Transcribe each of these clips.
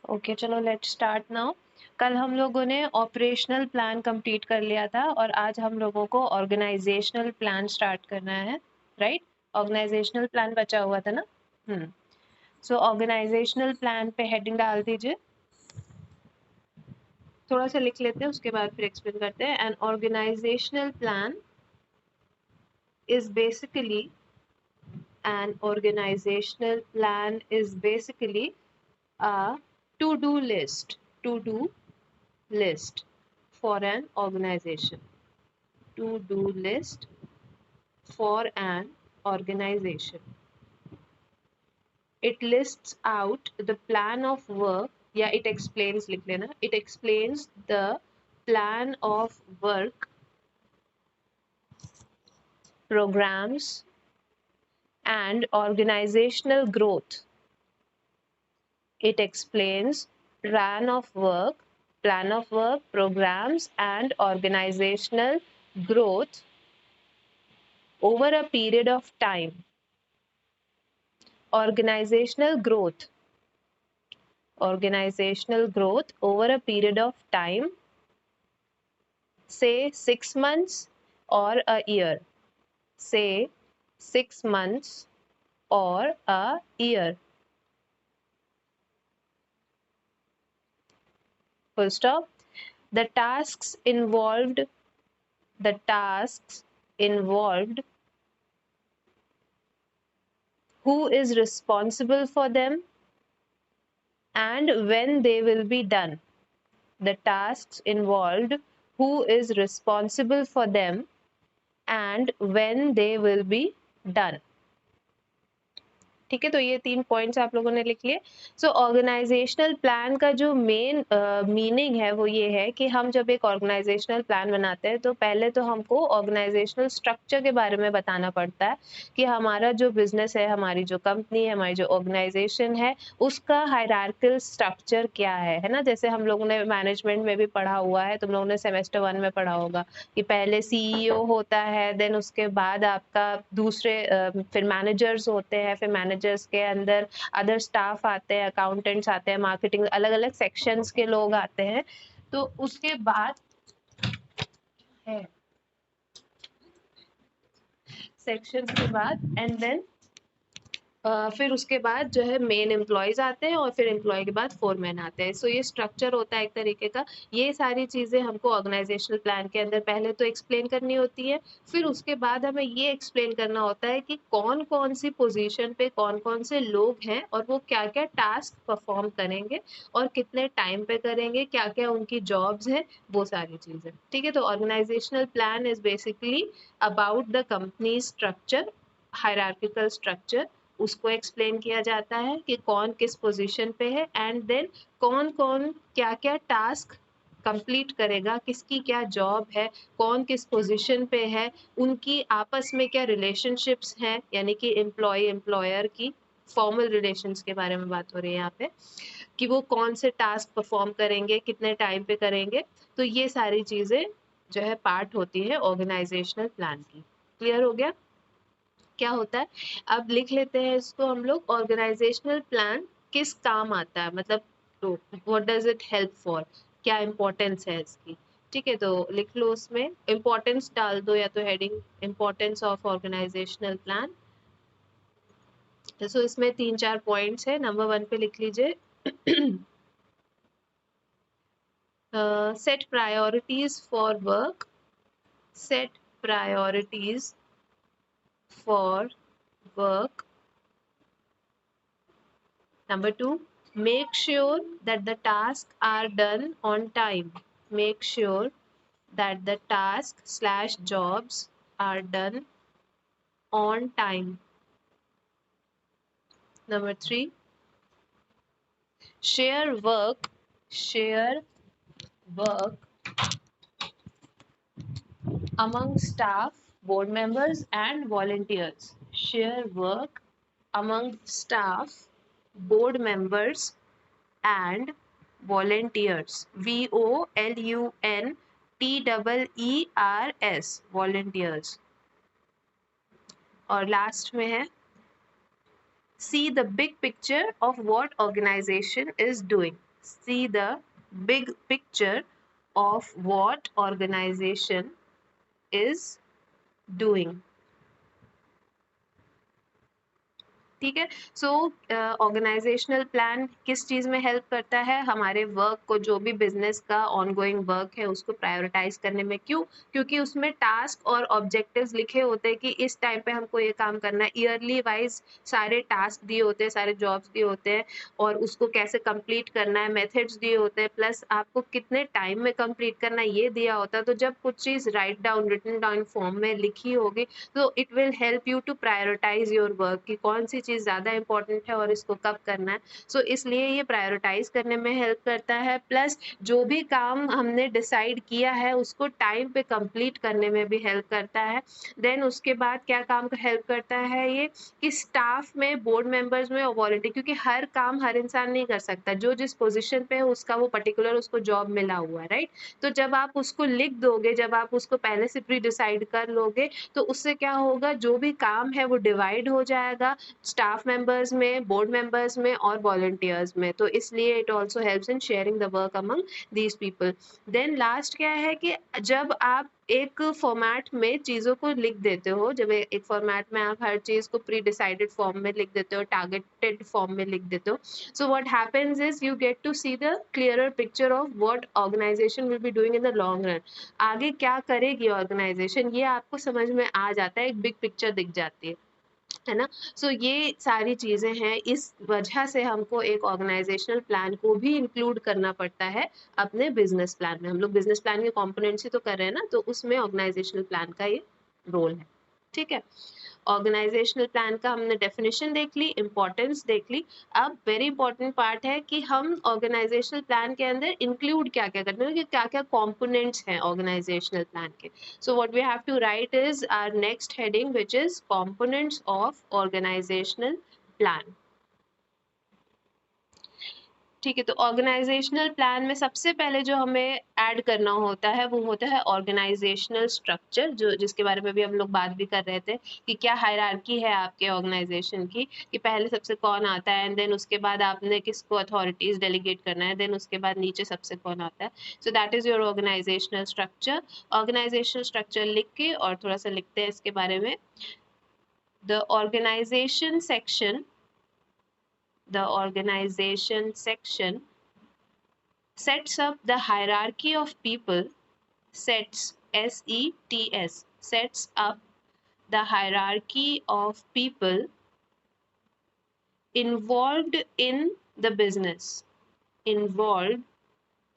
Okay चलो let's start now. कल हम लोगों ने ऑपरेशनल प्लान कंप्लीट कर लिया था और आज हम लोगों को ऑर्गेनाइजेशनल प्लान स्टार्ट करना है, राइट? ऑर्गेनाइजेशनल प्लान बचा हुआ था ना। सो ऑर्गेनाइजेशनल प्लान पे हेडिंग डाल दीजिए, थोड़ा सा लिख लेते हैं उसके बाद फिर एक्सप्लेन करते हैं। An organisational plan is basically an organizational plan is basically a to-do list for an organization. To-do list for an organization. It lists out the plan of work. Yeah, it explains, लिख लेना. It explains the plan of work, programs, and organizational growth. It explains plan of work, programs, and organizational growth over a period of time. Organizational growth over a period of time, say 6 months or a year. Say 6 months or a year. Full stop. The tasks involved who is responsible for them and when they will be done. The tasks involved, who is responsible for them and when they will be done. ठीक है, तो ये 3 points आप लोगों ने लिख लिए। सो organisational plan का जो मेन मीनिंग है वो ये है कि हम जब एक ऑर्गेनाइजेशनल प्लान बनाते हैं तो पहले तो हमको ऑर्गेनाइजेशनल स्ट्रक्चर के बारे में बताना पड़ता है कि हमारा जो बिजनेस है, हमारी जो कंपनी है, हमारी जो ऑर्गेनाइजेशन है, उसका हायरार्किकल स्ट्रक्चर क्या है ना। जैसे हम लोगों ने मैनेजमेंट में भी पढ़ा हुआ है, तुम लोगों ने सेमेस्टर 1 में पढ़ा होगा कि पहले CEO होता है, देन उसके बाद आपका दूसरे फिर मैनेजर्स होते हैं, फिर मैनेजर्स के अंदर अदर स्टाफ आते हैं, अकाउंटेंट्स आते हैं, मार्केटिंग, अलग अलग सेक्शंस के लोग आते हैं। तो उसके बाद है सेक्शंस के बाद एंड देन फिर उसके बाद जो है मेन एम्प्लॉयज आते हैं और फिर एम्प्लॉय के बाद फोरमैन आते हैं। सो ये स्ट्रक्चर होता है एक तरीके का। ये सारी चीज़ें हमको ऑर्गेनाइजेशनल प्लान के अंदर पहले तो एक्सप्लेन करनी होती है, फिर उसके बाद हमें ये एक्सप्लेन करना होता है कि कौन कौन सी पोजीशन पे कौन कौन से लोग हैं और वो क्या क्या टास्क परफॉर्म करेंगे और कितने टाइम पे करेंगे, क्या क्या उनकी जॉब्स हैं, वो सारी चीज़ें। ठीक है, तो organisational plan is basically about the company structure, hierarchical structure. उसको एक्सप्लेन किया जाता है कि कौन किस पोजीशन पे है एंड देन कौन कौन क्या क्या टास्क कंप्लीट करेगा, किसकी क्या जॉब है, कौन किस पोजीशन पे है, उनकी आपस में क्या रिलेशनशिप्स हैं, यानी कि एम्प्लॉय एम्प्लॉयर की फॉर्मल रिलेशंस के बारे में बात हो रही है यहाँ पे, कि वो कौन से टास्क परफॉर्म करेंगे, कितने टाइम पे करेंगे। तो ये सारी चीज़ें जो है पार्ट होती है ऑर्गेनाइजेशनल प्लान की। क्लियर हो गया क्या होता है? अब लिख लेते हैं इसको हम लोग। ऑर्गेनाइजेशनल प्लान किस काम आता है, मतलब तो what does it help for, क्या इम्पोर्टेंस है इसकी। ठीक है, तो लिख लो उसमें इम्पोर्टेंस डाल दो, या तो heading importance of organisational plan. So इसमें 3-4 पॉइंट्स है। नंबर 1 पे लिख लीजिए set priorities for work, set priorities for work. Number 2, make sure that the tasks are done on time. Make sure that the tasks/jobs are done on time. Number 3, share work among staff, board members and volunteers. Share work among staff, board members and volunteers. VOLUNTEERS, volunteers. और last में है see the big picture of what organization is doing. see the big picture of what organization is doing. ठीक है. सो organisational plan किस चीज में help करता है? हमारे वर्क को, जो भी बिजनेस का ऑनगोइंग वर्क है उसको प्रायोरिटाइज करने में. क्यों? क्योंकि उसमें टास्क और ऑब्जेक्टिव्स लिखे होते हैं कि इस टाइम पे हमको ये काम करना है. ईयरली वाइज सारे टास्क दिए होते हैं, सारे जॉब्स दिए होते हैं और उसको कैसे कंप्लीट करना है, मेथड्स दिए होते हैं, प्लस आपको कितने टाइम में कंप्लीट करना है ये दिया होता है. तो जब कुछ चीज right down, written down form में लिखी होगी तो it will help you to prioritise your work कि कौन सी चीज़ ज़्यादा इंपॉर्टेंट है और इसको कब करना है. सो इसलिए ये प्रायोरिटाइज करने में हेल्प करता है. प्लस जो भी काम हमने डिसाइड किया है उसको टाइम पे कंप्लीट करने में भी हेल्प करता है. देन उसके बाद क्या काम हेल्प करता है ये कि स्टाफ में, बोर्ड मेंबर्स में और वॉलंटियर, क्योंकि हर काम हर इंसान नहीं कर सकता. जो जिस पोजीशन पे है उसका वो पर्टिकुलर उसको जॉब मिला हुआ है, राइट. तो जब आप उसको लिख दोगे, जब आप उसको पहले से प्री डिसाइड कर लोगे तो उससे क्या होगा, जो भी काम है वो डिवाइड हो जाएगा स्टाफ मेंबर्स में, बोर्ड मेंबर्स में और वॉलंटियर्स में. तो इसलिए it also helps in sharing the work among these people. Then last क्या है कि जब आप एक फॉर्मेट में चीज़ों को लिख देते हो, जब एक फॉर्मेट में आप हर चीज़ को प्री डिसाइडेड फॉर्म में लिख देते हो, टारगेटेड फॉर्म में लिख देते हो, so what happens is you get to see the clearer picture of what organization will be doing in the long run. आगे क्या करेगी ऑर्गेनाइजेशन ये आपको समझ में आ जाता है, एक बिग पिक्चर दिख जाती है ना. सो ये सारी चीजें हैं, इस वजह से हमको एक ऑर्गेनाइजेशनल प्लान को भी इंक्लूड करना पड़ता है अपने बिजनेस प्लान में. हम लोग बिजनेस प्लान के कंपोनेंट्स ही तो कर रहे हैं ना, तो उसमें ऑर्गेनाइजेशनल प्लान का ये रोल है. ठीक है. ऑर्गेनाइजेशनल प्लान का हमने डेफिनेशन देख ली, इंपॉर्टेंस देख ली. अब वेरी इंपॉर्टेंट पार्ट है कि हम ऑर्गेनाइजेशनल प्लान के अंदर इंक्लूड क्या क्या करते हैं, कि क्या क्या कॉम्पोनेंट्स हैं ऑर्गेनाइजेशनल प्लान के. So what we have to write is our next heading which is components of organisational plan. ठीक है. तो ऑर्गेनाइजेशनल प्लान में सबसे पहले जो हमें ऐड करना होता है वो होता है ऑर्गेनाइजेशनल स्ट्रक्चर, जो जिसके बारे में भी हम लोग बात भी कर रहे थे कि क्या हायरार्की है आपके ऑर्गेनाइजेशन की, कि पहले सबसे कौन आता है एंड देन उसके बाद आपने किसको अथॉरिटीज डेलीगेट करना है, देन उसके बाद नीचे सबसे कौन आता है. So that is your organizational structure. Organizational structure लिख के और थोड़ा सा लिखते हैं इसके बारे में. The organization section, the organization section sets up the hierarchy of people, sets, S-E-T-S, sets up the hierarchy of people involved in the business, involved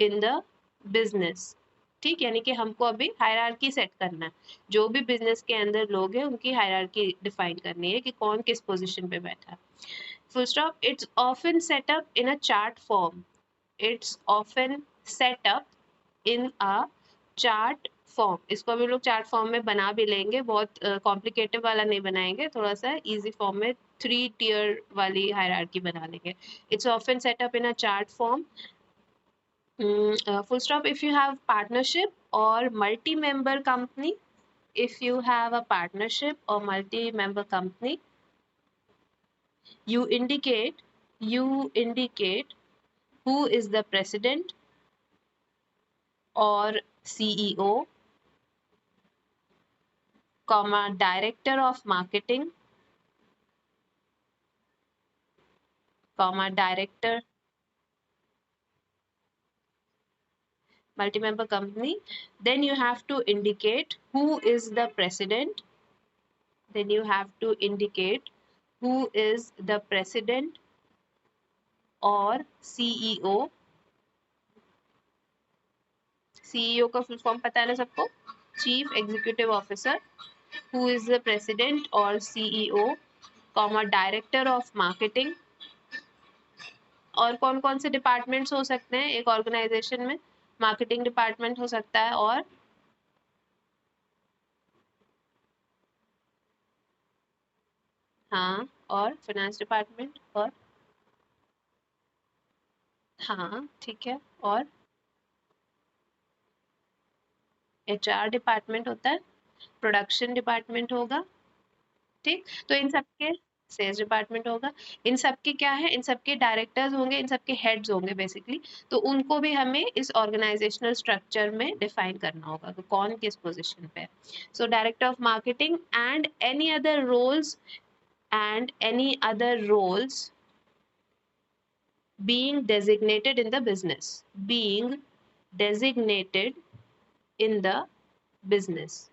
in the business. ठीक, यानी कि हमको अभी हायरार्की सेट करना है. जो भी बिजनेस के अंदर लोग हैं उनकी हायरार्की डिफाइन करनी है कि कौन किस पोजीशन पे बैठा है. Full stop. It's often set up in a chart form. It's often set up in a chart form. इसको भी लोग चार्ट फॉर्म में बना भी लेंगे, बहुत कॉम्प्लिकेटेड वाला नहीं बनाएंगे, थोड़ा सा इजी फॉर्म में 3 tier वाली हायरार्की बना लेंगे. It's often set up in a chart form. Full stop. If you have partnership or multi-member company, if you have a partnership or multi-member company, you indicate who is the president or CEO, comma, director of marketing, comma, director, multi-member company. Then you have to indicate who is the president. Then you have to indicate who is the president or CEO. CEO का full form पता है ना सबको? Chief executive officer. Who is the president or CEO, comma, director of marketing. और कौन कौन से departments हो सकते हैं एक ऑर्गेनाइजेशन में? मार्केटिंग डिपार्टमेंट हो सकता है, और हाँ, और फाइनेंस डिपार्टमेंट, और हाँ ठीक है, और HR डिपार्टमेंट होता है, प्रोडक्शन डिपार्टमेंट होगा. ठीक, तो इन सबके सेल्स डिपार्टमेंट होगा। इन सब के क्या है, इन सब के डायरेक्टर्स होंगे, इन सब के हेड्स होंगे बेसिकली, तो उनको भी हमें इस ऑर्गेनाइजेशनल स्ट्रक्चर में डिफाइन करना होगा कि कौन किस पोजीशन पे है। So director of marketing and any other roles being designated in the business, being designated in the business.